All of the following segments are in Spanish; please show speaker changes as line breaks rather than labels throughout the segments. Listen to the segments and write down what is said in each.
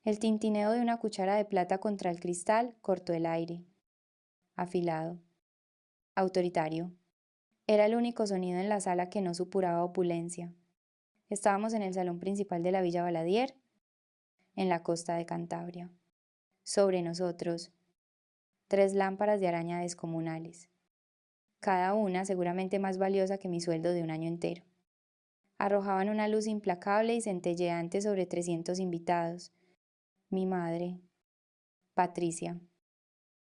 El tintineo de una cuchara de plata contra el cristal cortó el aire. Afilado. Autoritario. Era el único sonido en la sala que no supuraba opulencia. Estábamos en el salón principal de la Villa Baladier, en la costa de Cantabria. Sobre nosotros, 3 lámparas de araña descomunales, cada una seguramente más valiosa que mi sueldo de un año entero. Arrojaban una luz implacable y centelleante sobre 300 invitados. Mi madre, Patricia,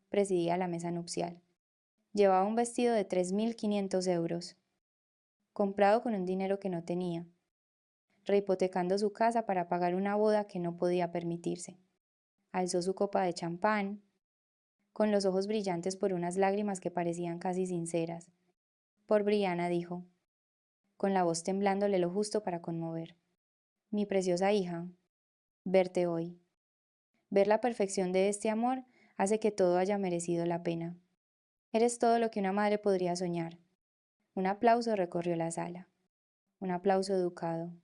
presidía la mesa nupcial. Llevaba un vestido de 3.500 euros, comprado con un dinero que no tenía, rehipotecando su casa para pagar una boda que no podía permitirse. Alzó su copa de champán, con los ojos brillantes por unas lágrimas que parecían casi sinceras. Por Brianna dijo, con la voz temblándole lo justo para conmover. Mi preciosa hija, verte hoy. Ver la perfección de este amor hace que todo haya merecido la pena. Eres todo lo que una madre podría soñar. Un aplauso recorrió la sala. Un aplauso educado.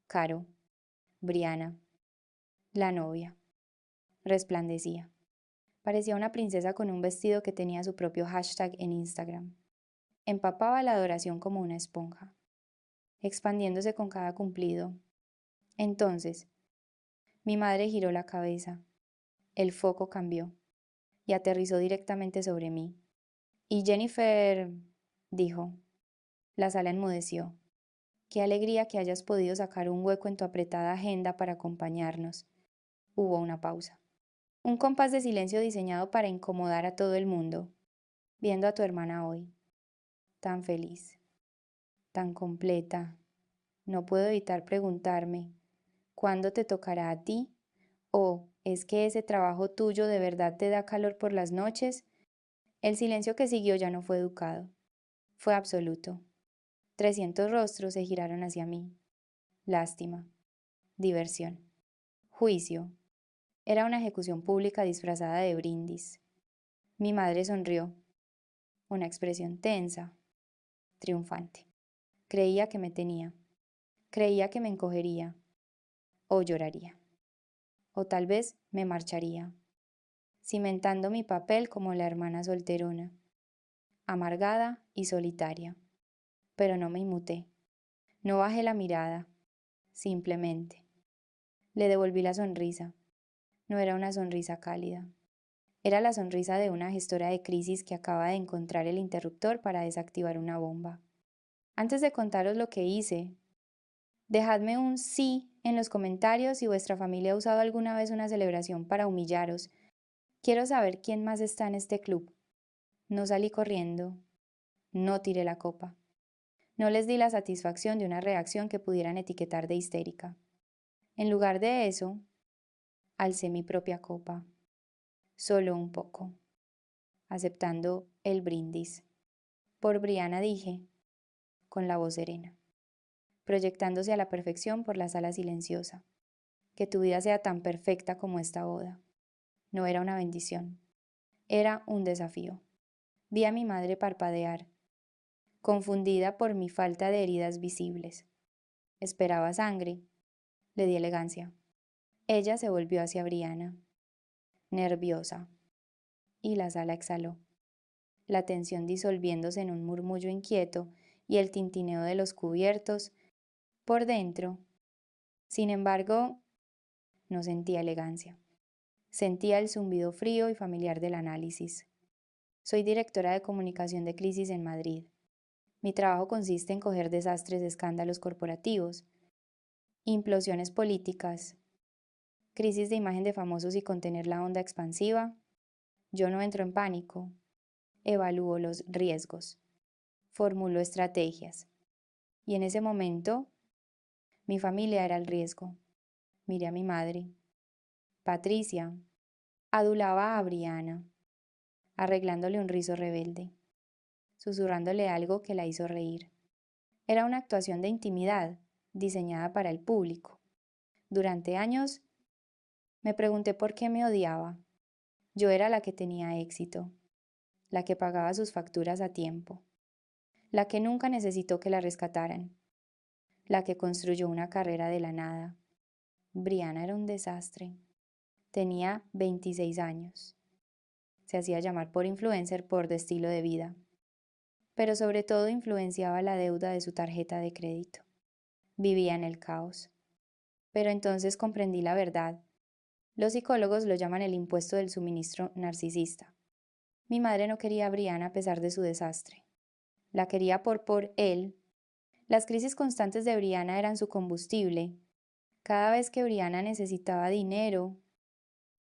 Caro, Brianna, la novia. Resplandecía. Parecía una princesa con un vestido que tenía su propio hashtag en Instagram. Empapaba la adoración como una esponja, expandiéndose con cada cumplido. Entonces, mi madre giró la cabeza. El foco cambió y aterrizó directamente sobre mí. Y Jennifer, dijo. La sala enmudeció. Qué alegría que hayas podido sacar un hueco en tu apretada agenda para acompañarnos. Hubo una pausa. Un compás de silencio diseñado para incomodar a todo el mundo. Viendo a tu hermana hoy, tan feliz, tan completa, no puedo evitar preguntarme, ¿cuándo te tocará a ti? ¿O es que ese trabajo tuyo de verdad te da calor por las noches? El silencio que siguió ya no fue educado, fue absoluto. 300 rostros se giraron hacia mí. Lástima, diversión, juicio. Era una ejecución pública disfrazada de brindis. Mi madre sonrió, una expresión tensa, triunfante. Creía que me tenía, creía que me encogería, o lloraría, o tal vez me marcharía, cimentando mi papel como la hermana solterona, amargada y solitaria. Pero no me inmuté, no bajé la mirada, simplemente. Le devolví la sonrisa. No era una sonrisa cálida. Era la sonrisa de una gestora de crisis que acaba de encontrar el interruptor para desactivar una bomba. Antes de contaros lo que hice, dejadme un sí en los comentarios si vuestra familia ha usado alguna vez una celebración para humillaros. Quiero saber quién más está en este club. No salí corriendo. No tiré la copa. No les di la satisfacción de una reacción que pudieran etiquetar de histérica. En lugar de eso, alcé mi propia copa. Solo un poco. Aceptando el brindis. Por Brianna dije, con la voz serena, proyectándose a la perfección por la sala silenciosa. Que tu vida sea tan perfecta como esta boda. No era una bendición. Era un desafío. Vi a mi madre parpadear, confundida por mi falta de heridas visibles. Esperaba sangre. Le di elegancia. Ella se volvió hacia Brianna, nerviosa, y la sala exhaló, la tensión disolviéndose en un murmullo inquieto y el tintineo de los cubiertos por dentro. Sin embargo, no sentía elegancia. Sentía el zumbido frío y familiar del análisis. Soy directora de comunicación de crisis en Madrid. Mi trabajo consiste en coger desastres de escándalos corporativos, implosiones políticas, crisis de imagen de famosos y contener la onda expansiva. Yo no entro en pánico, evalúo los riesgos, formulo estrategias. Y en ese momento, mi familia era el riesgo. Miré a mi madre. Patricia adulaba a Brianna, arreglándole un rizo rebelde, susurrándole algo que la hizo reír. Era una actuación de intimidad, diseñada para el público. Durante años, me pregunté por qué me odiaba. Yo era la que tenía éxito, la que pagaba sus facturas a tiempo, la que nunca necesitó que la rescataran, la que construyó una carrera de la nada. Brianna era un desastre. Tenía 26 años. Se hacía llamar por influencer por de estilo de vida, pero sobre todo influenciaba la deuda de su tarjeta de crédito. Vivía en el caos. Pero entonces comprendí la verdad. Los psicólogos lo llaman el impuesto del suministro narcisista. Mi madre no quería a Brianna a pesar de su desastre. La quería por él. Las crisis constantes de Brianna eran su combustible. Cada vez que Brianna necesitaba dinero,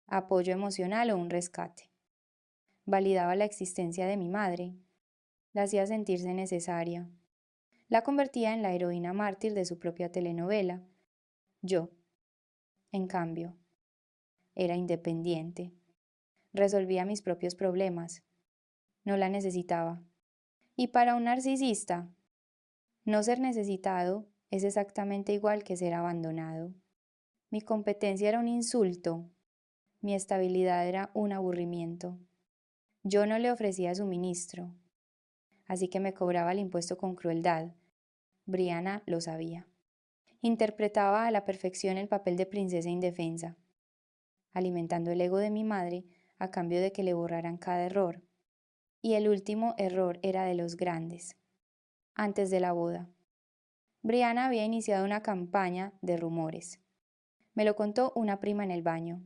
apoyo emocional o un rescate. Validaba la existencia de mi madre. La hacía sentirse necesaria. La convertía en la heroína mártir de su propia telenovela. Yo, en cambio, era independiente. Resolvía mis propios problemas. No la necesitaba. Y para un narcisista, no ser necesitado es exactamente igual que ser abandonado. Mi competencia era un insulto. Mi estabilidad era un aburrimiento. Yo no le ofrecía suministro, así que me cobraba el impuesto con crueldad. Brianna lo sabía. Interpretaba a la perfección el papel de princesa indefensa, alimentando el ego de mi madre a cambio de que le borraran cada error. Y el último error era de los grandes. Antes de la boda, Brianna había iniciado una campaña de rumores. Me lo contó una prima en el baño.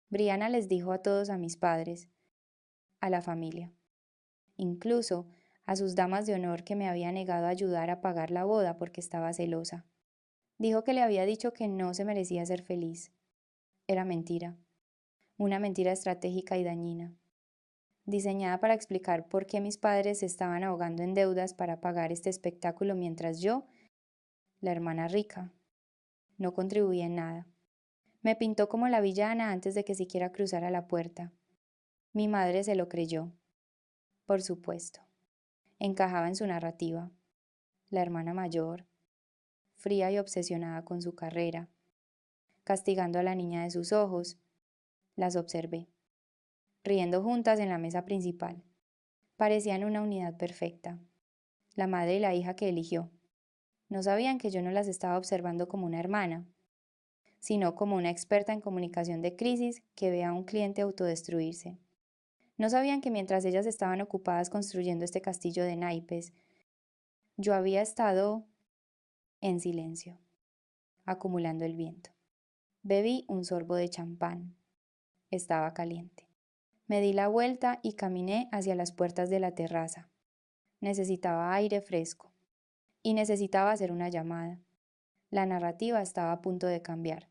Brianna les dijo a todos, a mis padres, a la familia, incluso a sus damas de honor, que me había negado a ayudar a pagar la boda porque estaba celosa. Dijo que le había dicho que no se merecía ser feliz. Era mentira, una mentira estratégica y dañina, diseñada para explicar por qué mis padres se estaban ahogando en deudas para pagar este espectáculo mientras yo, la hermana rica, no contribuía en nada. Me pintó como la villana antes de que siquiera cruzara la puerta. Mi madre se lo creyó. Por supuesto. Encajaba en su narrativa. La hermana mayor, fría y obsesionada con su carrera, castigando a la niña de sus ojos. Las observé, riendo juntas en la mesa principal. Parecían una unidad perfecta. La madre y la hija que eligió. No sabían que yo no las estaba observando como una hermana, sino como una experta en comunicación de crisis que ve a un cliente autodestruirse. No sabían que mientras ellas estaban ocupadas construyendo este castillo de naipes, yo había estado en silencio, acumulando el viento. Bebí un sorbo de champán. Estaba caliente. Me di la vuelta y caminé hacia las puertas de la terraza. Necesitaba aire fresco. Y necesitaba hacer una llamada. La narrativa estaba a punto de cambiar.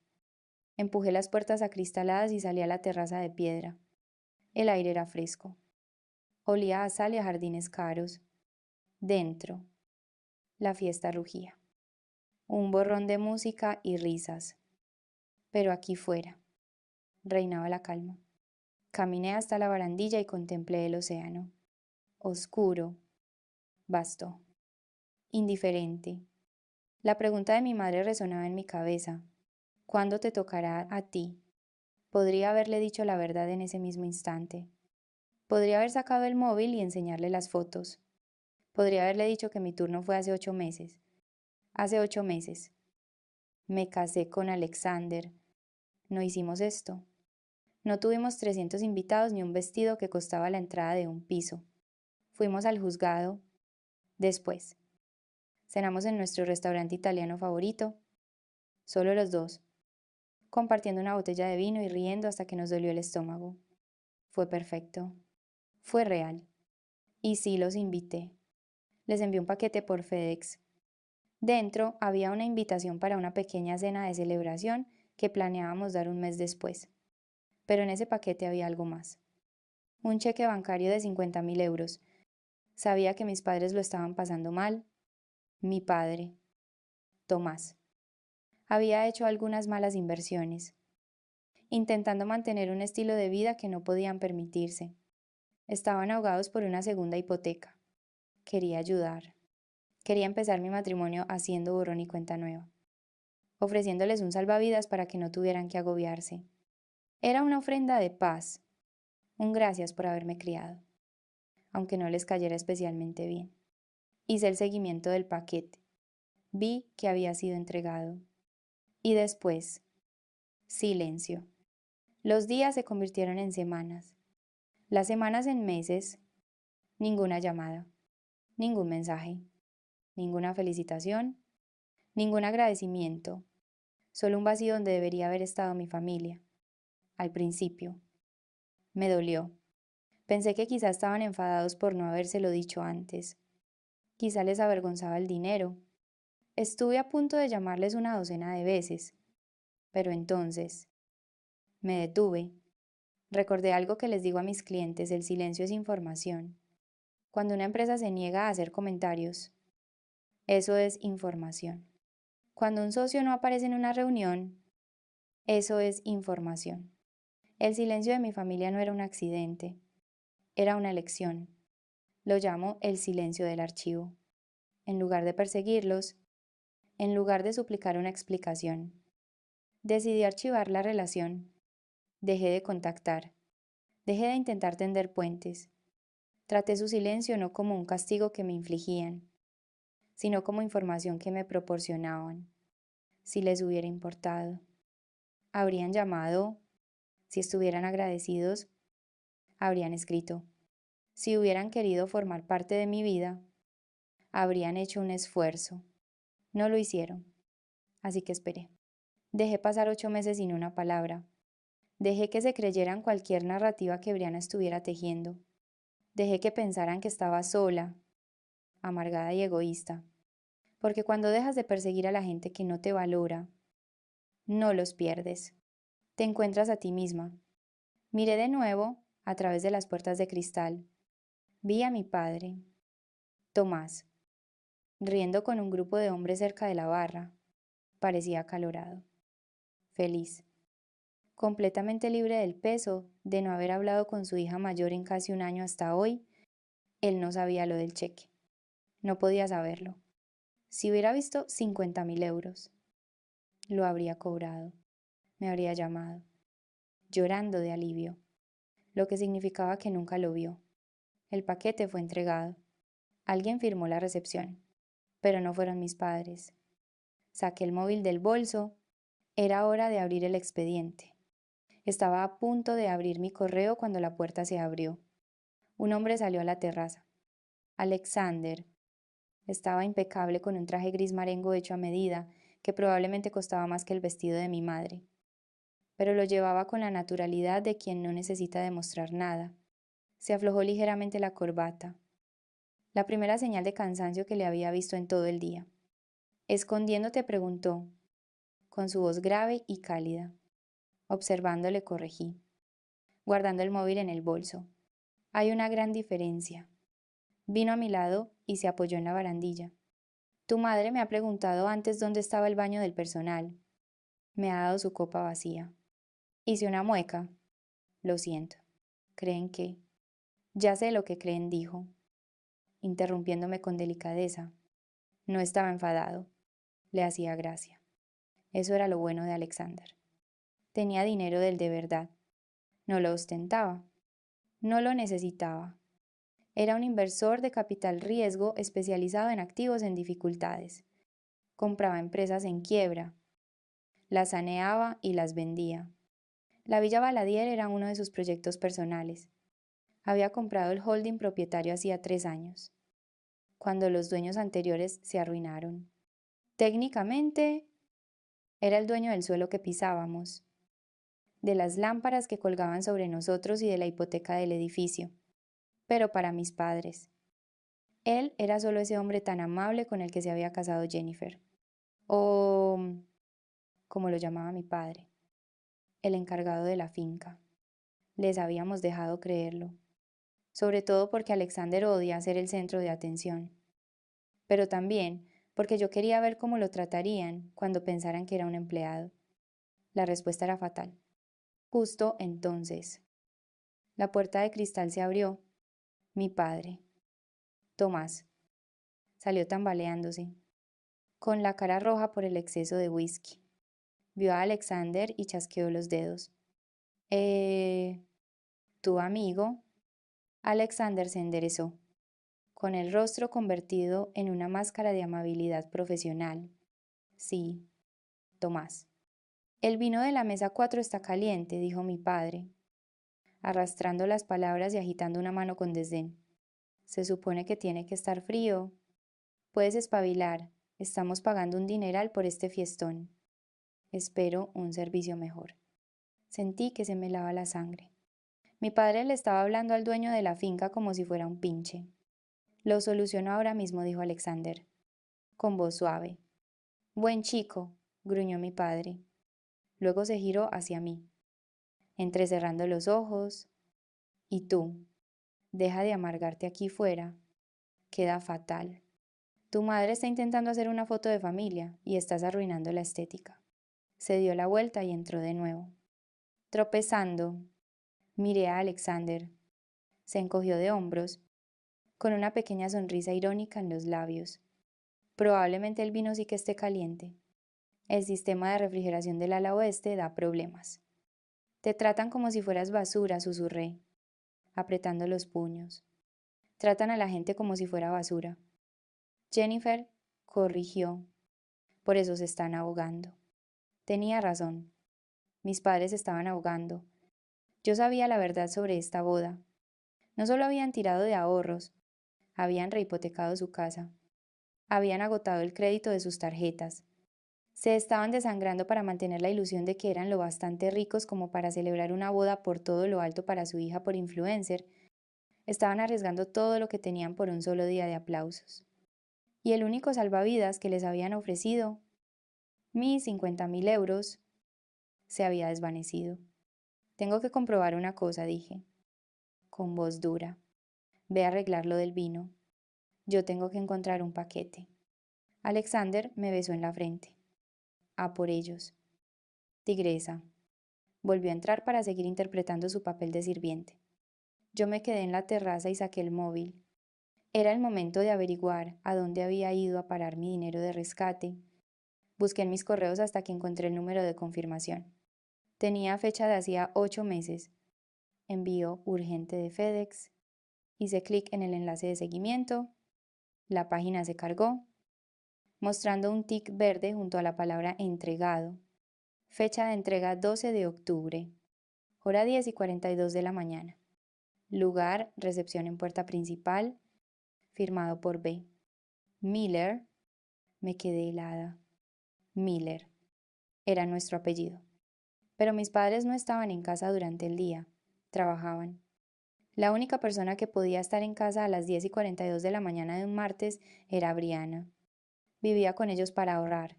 Empujé las puertas acristaladas y salí a la terraza de piedra. El aire era fresco. Olía a sal y a jardines caros. Dentro, la fiesta rugía. Un borrón de música y risas. Pero aquí fuera, reinaba la calma. Caminé hasta la barandilla y contemplé el océano. Oscuro. Vasto. Indiferente. La pregunta de mi madre resonaba en mi cabeza. ¿Cuándo te tocará a ti? Podría haberle dicho la verdad en ese mismo instante. Podría haber sacado el móvil y enseñarle las fotos. Podría haberle dicho que mi turno fue hace 8 meses. Hace 8 meses. Me casé con Alexander. No hicimos esto. No tuvimos 300 invitados ni un vestido que costaba la entrada de un piso. Fuimos al juzgado. Después. Cenamos en nuestro restaurante italiano favorito. Solo los dos. Compartiendo una botella de vino y riendo hasta que nos dolió el estómago. Fue perfecto. Fue real. Y sí los invité. Les envié un paquete por FedEx. Dentro había una invitación para una pequeña cena de celebración que planeábamos dar un mes después. Pero en ese paquete había algo más. Un cheque bancario de 50.000 euros. Sabía que mis padres lo estaban pasando mal. Mi padre, Tomás, había hecho algunas malas inversiones, intentando mantener un estilo de vida que no podían permitirse. Estaban ahogados por una segunda hipoteca. Quería ayudar. Quería empezar mi matrimonio haciendo borrón y cuenta nueva, ofreciéndoles un salvavidas para que no tuvieran que agobiarse. Era una ofrenda de paz, un gracias por haberme criado, aunque no les cayera especialmente bien. Hice el seguimiento del paquete. Vi que había sido entregado. Y después, silencio. Los días se convirtieron en semanas, las semanas en meses. Ninguna llamada, ningún mensaje, ninguna felicitación, ningún agradecimiento, solo un vacío donde debería haber estado mi familia. Al principio. Me dolió. Pensé que quizá estaban enfadados por no habérselo dicho antes. Quizá les avergonzaba el dinero. Estuve a punto de llamarles una docena de veces. Pero entonces me detuve. Recordé algo que les digo a mis clientes: el silencio es información. Cuando una empresa se niega a hacer comentarios, eso es información. Cuando un socio no aparece en una reunión, eso es información. El silencio de mi familia no era un accidente, era una elección. Lo llamo el silencio del archivo. En lugar de perseguirlos, en lugar de suplicar una explicación, decidí archivar la relación. Dejé de contactar, dejé de intentar tender puentes. Traté su silencio no como un castigo que me infligían, sino como información que me proporcionaban. Si les hubiera importado, habrían llamado. Si estuvieran agradecidos, habrían escrito. Si hubieran querido formar parte de mi vida, habrían hecho un esfuerzo. No lo hicieron, así que esperé. Dejé pasar 8 meses sin una palabra. Dejé que se creyeran cualquier narrativa que Briana estuviera tejiendo. Dejé que pensaran que estaba sola, amargada y egoísta. Porque cuando dejas de perseguir a la gente que no te valora, no los pierdes. Te encuentras a ti misma. Miré de nuevo a través de las puertas de cristal. Vi a mi padre, Tomás, riendo con un grupo de hombres cerca de la barra. Parecía acalorado, feliz, completamente libre del peso de no haber hablado con su hija mayor en casi un año hasta hoy. Él no sabía lo del cheque. No podía saberlo. Si hubiera visto 50.000 euros, lo habría cobrado. Me habría llamado, llorando de alivio, lo que significaba que nunca lo vio. El paquete fue entregado. Alguien firmó la recepción, pero no fueron mis padres. Saqué el móvil del bolso. Era hora de abrir el expediente. Estaba a punto de abrir mi correo cuando la puerta se abrió. Un hombre salió a la terraza. Alexander. Estaba impecable con un traje gris marengo hecho a medida, que probablemente costaba más que el vestido de mi madre. Pero lo llevaba con la naturalidad de quien no necesita demostrar nada. Se aflojó ligeramente la corbata. La primera señal de cansancio que le había visto en todo el día. Escondiéndote, preguntó, con su voz grave y cálida. Observándole, corregí, guardando el móvil en el bolso. Hay una gran diferencia. Vino a mi lado y se apoyó en la barandilla. Tu madre me ha preguntado antes dónde estaba el baño del personal. Me ha dado su copa vacía. Hice una mueca. Lo siento. ¿Creen que? Ya sé lo que creen, dijo, interrumpiéndome con delicadeza. No estaba enfadado. Le hacía gracia. Eso era lo bueno de Alexander. Tenía dinero del de verdad. No lo ostentaba. No lo necesitaba. Era un inversor de capital riesgo especializado en activos en dificultades. Compraba empresas en quiebra, las saneaba y las vendía. La Villa Baladier era uno de sus proyectos personales. Había comprado el holding propietario hacía 3 años, cuando los dueños anteriores se arruinaron. Técnicamente, era el dueño del suelo que pisábamos, de las lámparas que colgaban sobre nosotros y de la hipoteca del edificio, pero para mis padres. Él era solo ese hombre tan amable con el que se había casado Jennifer, o como lo llamaba mi padre, el encargado de la finca. Les habíamos dejado creerlo, sobre todo porque Alexander odia ser el centro de atención, pero también porque yo quería ver cómo lo tratarían cuando pensaran que era un empleado. La respuesta era fatal. Justo entonces, la puerta de cristal se abrió. Mi padre, Tomás, salió tambaleándose, con la cara roja por el exceso de whisky. Vio a Alexander y chasqueó los dedos. ¿Tu amigo? Alexander se enderezó, con el rostro convertido en una máscara de amabilidad profesional. Sí, Tomás. El vino de la mesa 4 está caliente, dijo mi padre, arrastrando las palabras y agitando una mano con desdén. Se supone que tiene que estar frío. Puedes espabilar. Estamos pagando un dineral por este fiestón. Espero un servicio mejor. Sentí que se me helaba la sangre. Mi padre le estaba hablando al dueño de la finca como si fuera un pinche. Lo soluciono ahora mismo, dijo Alexander, con voz suave. Buen chico, gruñó mi padre. Luego se giró hacia mí, entrecerrando los ojos. ¿Y tú? Deja de amargarte aquí fuera. Queda fatal. Tu madre está intentando hacer una foto de familia y estás arruinando la estética. Se dio la vuelta y entró de nuevo. Tropezando, miré a Alexander. Se encogió de hombros, con una pequeña sonrisa irónica en los labios. Probablemente el vino sí que esté caliente. El sistema de refrigeración del ala oeste da problemas. Te tratan como si fueras basura, susurré, apretando los puños. Tratan a la gente como si fuera basura. Jennifer corrigió. Por eso se están ahogando. Tenía razón. Mis padres se estaban ahogando. Yo sabía la verdad sobre esta boda. No solo habían tirado de ahorros, habían rehipotecado su casa. Habían agotado el crédito de sus tarjetas. Se estaban desangrando para mantener la ilusión de que eran lo bastante ricos como para celebrar una boda por todo lo alto para su hija por influencer. Estaban arriesgando todo lo que tenían por un solo día de aplausos. Y el único salvavidas que les habían ofrecido, mis 50.000 euros, se había desvanecido. Tengo que comprobar una cosa, dije, con voz dura. Ve a arreglar lo del vino. Yo tengo que encontrar un paquete. Alexander me besó en la frente. A por ellos. Tigresa. Volvió a entrar para seguir interpretando su papel de sirviente. Yo me quedé en la terraza y saqué el móvil. Era el momento de averiguar a dónde había ido a parar mi dinero de rescate. Busqué en mis correos hasta que encontré el número de confirmación. Tenía fecha de hacía 8 meses. Envío urgente de FedEx. Hice clic en el enlace de seguimiento. La página se cargó, mostrando un tic verde junto a la palabra entregado. Fecha de entrega 12 de octubre. Hora 10:42 de la mañana. Lugar, recepción en puerta principal. Firmado por B. Miller. Me quedé helada. Miller. Era nuestro apellido. Pero mis padres no estaban en casa durante el día. Trabajaban. La única persona que podía estar en casa a las 10:42 de la mañana de un martes era Brianna. Vivía con ellos para ahorrar,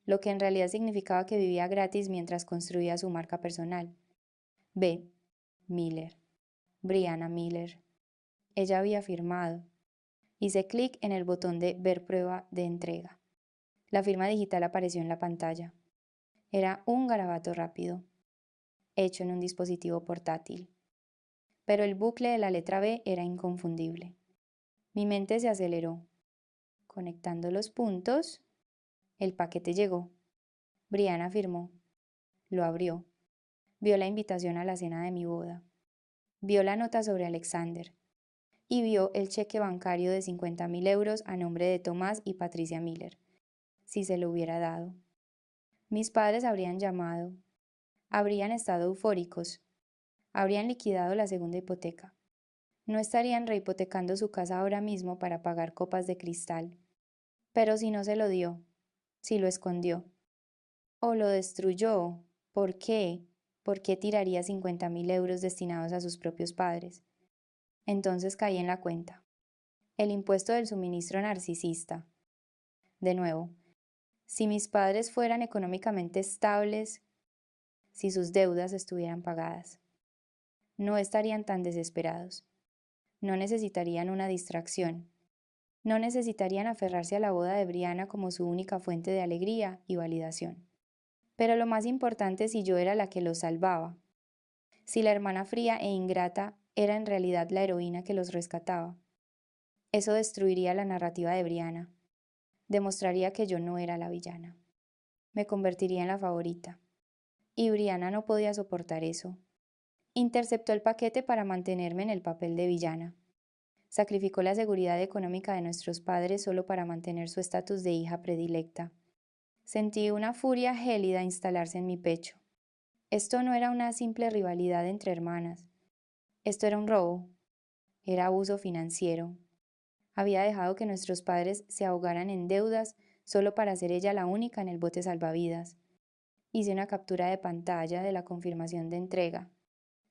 lo que en realidad significaba que vivía gratis mientras construía su marca personal. B. Miller. Brianna Miller. Ella había firmado. Hice clic en el botón de ver prueba de entrega. La firma digital apareció en la pantalla. Era un garabato rápido, hecho en un dispositivo portátil. Pero el bucle de la letra B era inconfundible. Mi mente se aceleró. Conectando los puntos, el paquete llegó. Brianna firmó. Lo abrió. Vio la invitación a la cena de mi boda. Vio la nota sobre Alexander. Y vio el cheque bancario de 50.000 euros a nombre de Tomás y Patricia Miller. Si se lo hubiera dado. Mis padres habrían llamado. Habrían estado eufóricos. Habrían liquidado la segunda hipoteca. No estarían rehipotecando su casa ahora mismo para pagar copas de cristal. Pero si no se lo dio, si lo escondió, o lo destruyó, ¿por qué? ¿Por qué tiraría 50.000 euros destinados a sus propios padres? Entonces caí en la cuenta. El impuesto del suministro narcisista. De nuevo, si mis padres fueran económicamente estables, si sus deudas estuvieran pagadas, no estarían tan desesperados. No necesitarían una distracción. No necesitarían aferrarse a la boda de Brianna como su única fuente de alegría y validación. Pero lo más importante es si yo era la que los salvaba, si la hermana fría e ingrata era en realidad la heroína que los rescataba. Eso destruiría la narrativa de Brianna, demostraría que yo no era la villana. Me convertiría en la favorita. Y Brianna no podía soportar eso. Interceptó el paquete para mantenerme en el papel de villana. Sacrificó la seguridad económica de nuestros padres solo para mantener su estatus de hija predilecta. Sentí una furia gélida instalarse en mi pecho. Esto no era una simple rivalidad entre hermanas. Esto era un robo. Era abuso financiero. Había dejado que nuestros padres se ahogaran en deudas solo para ser ella la única en el bote salvavidas. Hice una captura de pantalla de la confirmación de entrega.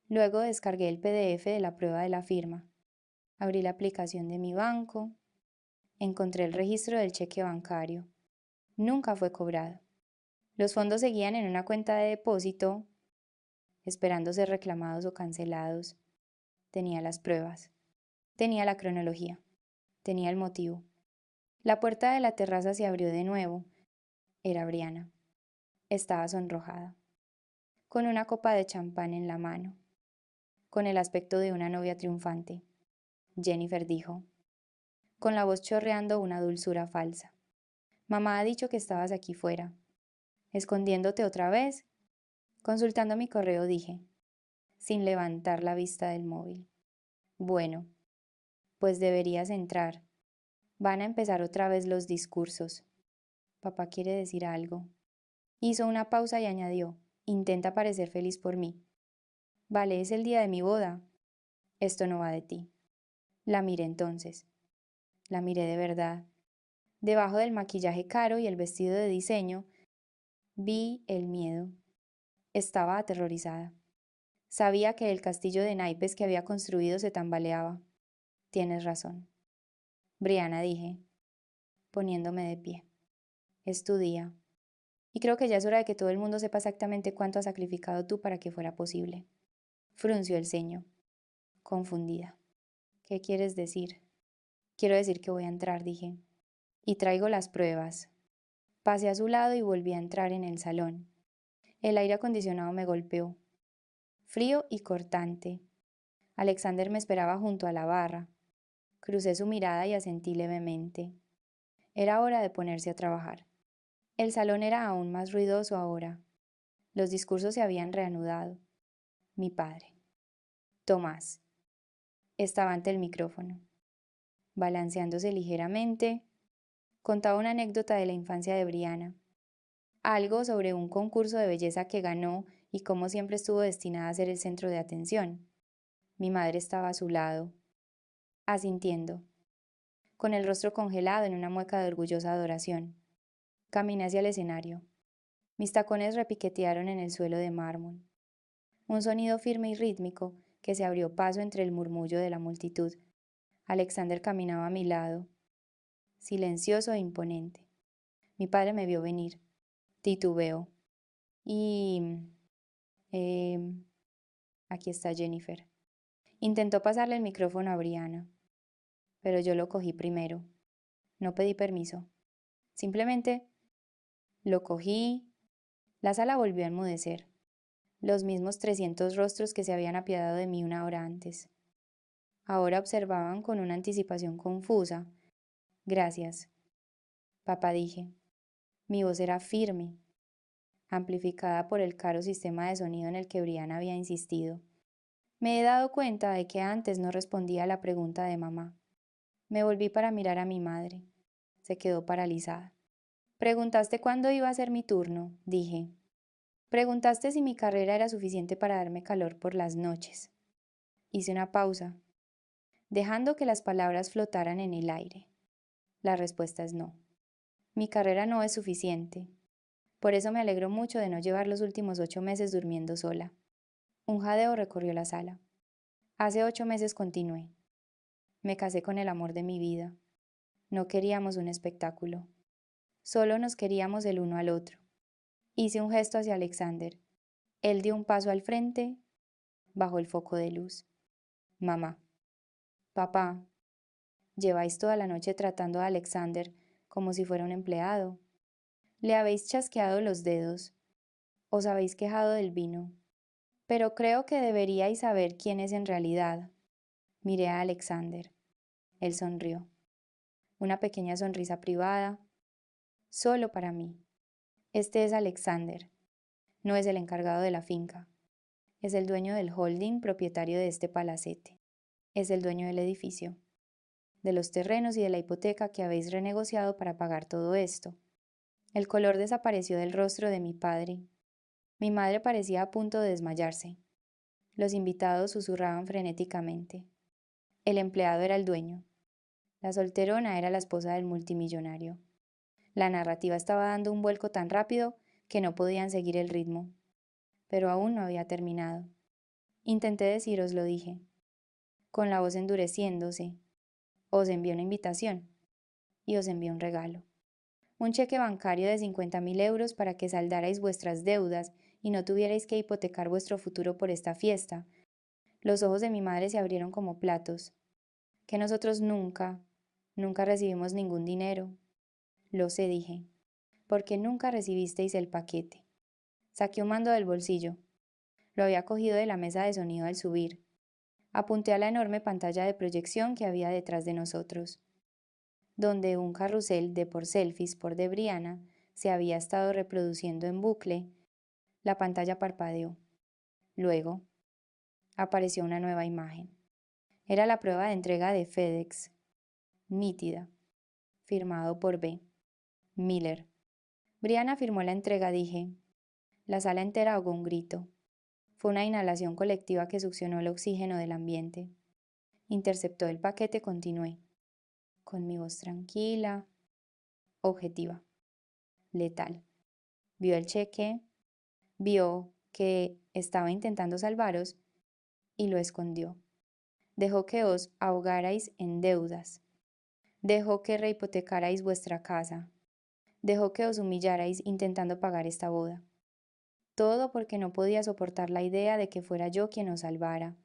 Luego descargué el PDF de la prueba de la firma. Abrí la aplicación de mi banco. Encontré el registro del cheque bancario. Nunca fue cobrado. Los fondos seguían en una cuenta de depósito, esperando ser reclamados o cancelados. Tenía las pruebas. Tenía la cronología. Tenía el motivo. La puerta de la terraza se abrió de nuevo. Era Briana. Estaba sonrojada, con una copa de champán en la mano, con el aspecto de una novia triunfante. Jennifer dijo, con la voz chorreando una dulzura falsa. Mamá ha dicho que estabas aquí fuera. ¿Escondiéndote otra vez? Consultando mi correo dije, sin levantar la vista del móvil. Bueno, pues deberías entrar. Van a empezar otra vez los discursos. Papá quiere decir algo. Hizo una pausa y añadió, intenta parecer feliz por mí. Vale, es el día de mi boda. Esto no va de ti. La miré entonces. La miré de verdad. Debajo del maquillaje caro y el vestido de diseño, vi el miedo. Estaba aterrorizada. Sabía que el castillo de naipes que había construido se tambaleaba. Tienes razón. Briana, dije, poniéndome de pie. Es tu día. Y creo que ya es hora de que todo el mundo sepa exactamente cuánto has sacrificado tú para que fuera posible. Frunció el ceño, confundida. ¿Qué quieres decir? Quiero decir que voy a entrar, dije. Y traigo las pruebas. Pasé a su lado y volví a entrar en el salón. El aire acondicionado me golpeó. Frío y cortante. Alexander me esperaba junto a la barra. Crucé su mirada y asentí levemente. Era hora de ponerse a trabajar. El salón era aún más ruidoso ahora. Los discursos se habían reanudado. Mi padre. Tomás. Estaba ante el micrófono. Balanceándose ligeramente, contaba una anécdota de la infancia de Briana. Algo sobre un concurso de belleza que ganó y cómo siempre estuvo destinada a ser el centro de atención. Mi madre estaba a su lado, asintiendo, con el rostro congelado en una mueca de orgullosa adoración. Caminé hacia el escenario. Mis tacones repiquetearon en el suelo de mármol. Un sonido firme y rítmico que se abrió paso entre el murmullo de la multitud. Alexander caminaba a mi lado, silencioso e imponente. Mi padre me vio venir. Titubeó. Y... aquí está Jennifer. Intentó pasarle el micrófono a Briana, pero yo lo cogí primero. No pedí permiso. Simplemente lo cogí. La sala volvió a enmudecer. Los mismos 300 rostros que se habían apiadado de mí una hora antes. Ahora observaban con una anticipación confusa. Gracias. Papá, dije. Mi voz era firme, amplificada por el caro sistema de sonido en el que Briana había insistido. Me he dado cuenta de que antes no respondía a la pregunta de mamá. Me volví para mirar a mi madre. Se quedó paralizada. Preguntaste cuándo iba a ser mi turno, dije. Preguntaste si mi carrera era suficiente para darme calor por las noches. Hice una pausa, dejando que las palabras flotaran en el aire. La respuesta es no. Mi carrera no es suficiente. Por eso me alegro mucho de no llevar los últimos 8 meses durmiendo sola. Un jadeo recorrió la sala. Hace 8 meses continué. Me casé con el amor de mi vida. No queríamos un espectáculo. Solo nos queríamos el uno al otro. Hice un gesto hacia Alexander. Él dio un paso al frente, bajo el foco de luz. Mamá. Papá. Lleváis toda la noche tratando a Alexander como si fuera un empleado. Le habéis chasqueado los dedos. Os habéis quejado del vino. Pero creo que deberíais saber quién es en realidad. Miré a Alexander. Él sonrió. Una pequeña sonrisa privada, solo para mí. Este es Alexander. No es el encargado de la finca. Es el dueño del holding propietario de este palacete. Es el dueño del edificio, de los terrenos y de la hipoteca que habéis renegociado para pagar todo esto. El color desapareció del rostro de mi padre. Mi madre parecía a punto de desmayarse. Los invitados susurraban frenéticamente. El empleado era el dueño. La solterona era la esposa del multimillonario. La narrativa estaba dando un vuelco tan rápido que no podían seguir el ritmo. Pero aún no había terminado. Intenté deciros, lo dije, con la voz endureciéndose. Os envié una invitación y os envié un regalo. Un cheque bancario de 50.000 euros para que saldarais vuestras deudas y no tuvierais que hipotecar vuestro futuro por esta fiesta. Los ojos de mi madre se abrieron como platos. Que nosotros nunca recibimos ningún dinero. Lo sé, dije. Porque nunca recibisteis el paquete. Saqué un mando del bolsillo. Lo había cogido de la mesa de sonido al subir. Apunté a la enorme pantalla de proyección que había detrás de nosotros, donde un carrusel de por selfies por de Brianna se había estado reproduciendo en bucle. La pantalla parpadeó. Luego, apareció una nueva imagen. Era la prueba de entrega de FedEx. Nítida. Firmado por B. Miller. Brianna firmó la entrega, dije. La sala entera ahogó un grito. Fue una inhalación colectiva que succionó el oxígeno del ambiente. Interceptó el paquete, continué. Con mi voz tranquila, objetiva, letal. Vio el cheque, vio que estaba intentando salvaros y lo escondió. Dejó que os ahogarais en deudas. Dejó que rehipotecarais vuestra casa. Dejó que os humillarais intentando pagar esta boda. Todo porque no podía soportar la idea de que fuera yo quien os salvara.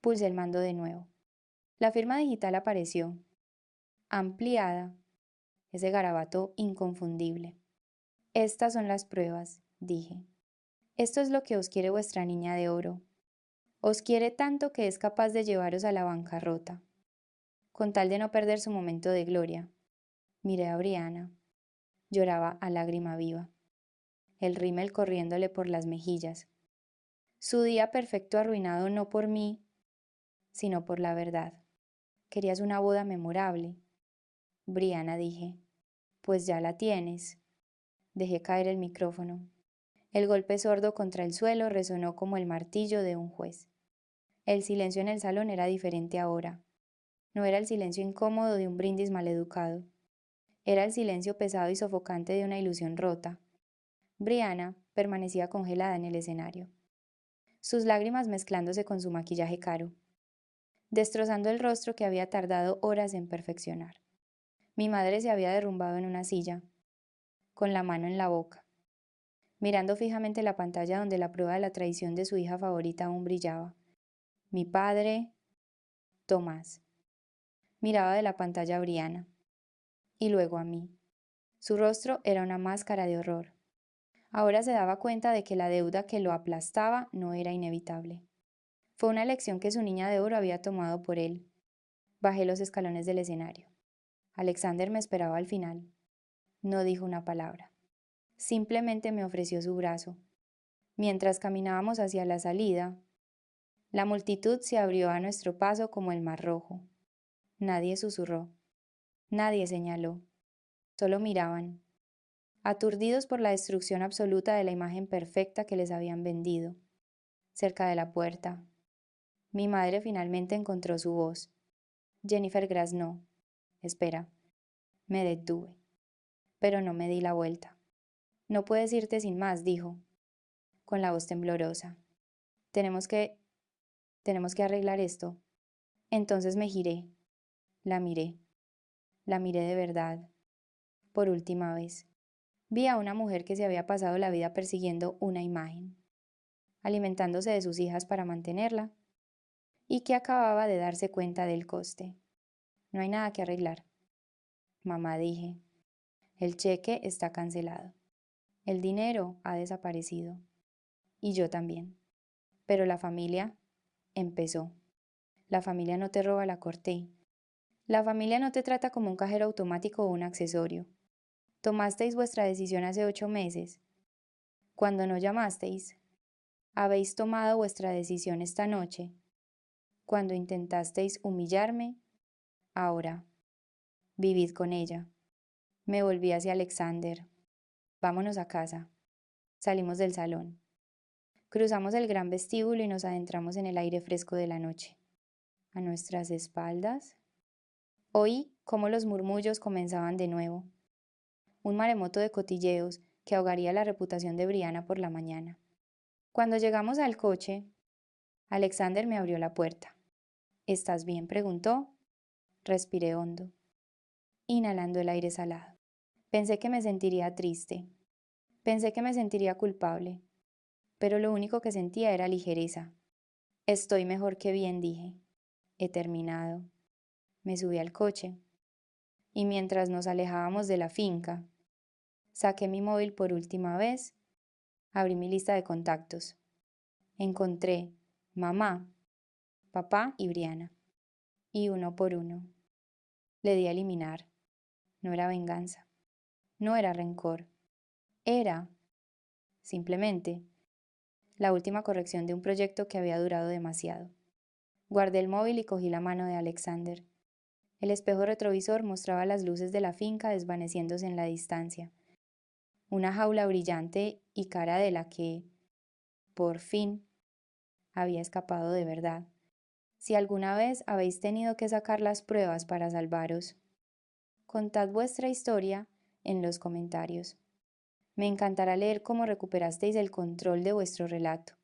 Pulsé el mando de nuevo. La firma digital apareció, ampliada, ese garabato inconfundible. Estas son las pruebas, dije. Esto es lo que os quiere vuestra niña de oro. Os quiere tanto que es capaz de llevaros a la bancarrota, con tal de no perder su momento de gloria. Miré a Brianna. Lloraba a lágrima viva, el rímel corriéndole por las mejillas. Su día perfecto arruinado no por mí, sino por la verdad. Querías una boda memorable. Brianna, dije. Pues ya la tienes. Dejé caer el micrófono. El golpe sordo contra el suelo resonó como el martillo de un juez. El silencio en el salón era diferente ahora. No era el silencio incómodo de un brindis maleducado. Era el silencio pesado y sofocante de una ilusión rota. Brianna permanecía congelada en el escenario, sus lágrimas mezclándose con su maquillaje caro, destrozando el rostro que había tardado horas en perfeccionar. Mi madre se había derrumbado en una silla, con la mano en la boca, mirando fijamente la pantalla donde la prueba de la traición de su hija favorita aún brillaba. Mi padre, Tomás, miraba de la pantalla a Brianna, y luego a mí. Su rostro era una máscara de horror. Ahora se daba cuenta de que la deuda que lo aplastaba no era inevitable. Fue una elección que su niña de oro había tomado por él. Bajé los escalones del escenario. Alexander me esperaba al final. No dijo una palabra. Simplemente me ofreció su brazo. Mientras caminábamos hacia la salida, la multitud se abrió a nuestro paso como el mar rojo. Nadie susurró. Nadie señaló. Solo miraban, aturdidos por la destrucción absoluta de la imagen perfecta que les habían vendido. Cerca de la puerta, mi madre finalmente encontró su voz. Jennifer graznó. Espera. Me detuve, pero no me di la vuelta. No puedes irte sin más, dijo, con la voz temblorosa. Tenemos que arreglar esto. Entonces me giré. La miré. La miré de verdad. Por última vez. Vi a una mujer que se había pasado la vida persiguiendo una imagen, alimentándose de sus hijas para mantenerla, y que acababa de darse cuenta del coste. No hay nada que arreglar. Mamá, dije. El cheque está cancelado. El dinero ha desaparecido. Y yo también. Pero la familia empezó. La familia no te roba, la corté. La familia no te trata como un cajero automático o un accesorio. Tomasteis vuestra decisión hace 8 meses. Cuando no llamasteis, habéis tomado vuestra decisión esta noche. Cuando intentasteis humillarme, ahora, vivid con ella. Me volví hacia Alexander. Vámonos a casa. Salimos del salón. Cruzamos el gran vestíbulo y nos adentramos en el aire fresco de la noche. A nuestras espaldas, oí cómo los murmullos comenzaban de nuevo. Un maremoto de cotilleos que ahogaría la reputación de Briana por la mañana. Cuando llegamos al coche, Alexander me abrió la puerta. ¿Estás bien?, preguntó. Respiré hondo, inhalando el aire salado. Pensé que me sentiría triste. Pensé que me sentiría culpable. Pero lo único que sentía era ligereza. Estoy mejor que bien, dije. He terminado. Me subí al coche. Y mientras nos alejábamos de la finca, saqué mi móvil por última vez, abrí mi lista de contactos. Encontré mamá, papá y Briana. Y uno por uno. Le di a eliminar. No era venganza. No era rencor. Era, simplemente, la última corrección de un proyecto que había durado demasiado. Guardé el móvil y cogí la mano de Alexander. El espejo retrovisor mostraba las luces de la finca desvaneciéndose en la distancia. Una jaula brillante y cara de la que, por fin, había escapado de verdad. Si alguna vez habéis tenido que sacar las pruebas para salvaros, contad vuestra historia en los comentarios. Me encantará leer cómo recuperasteis el control de vuestro relato.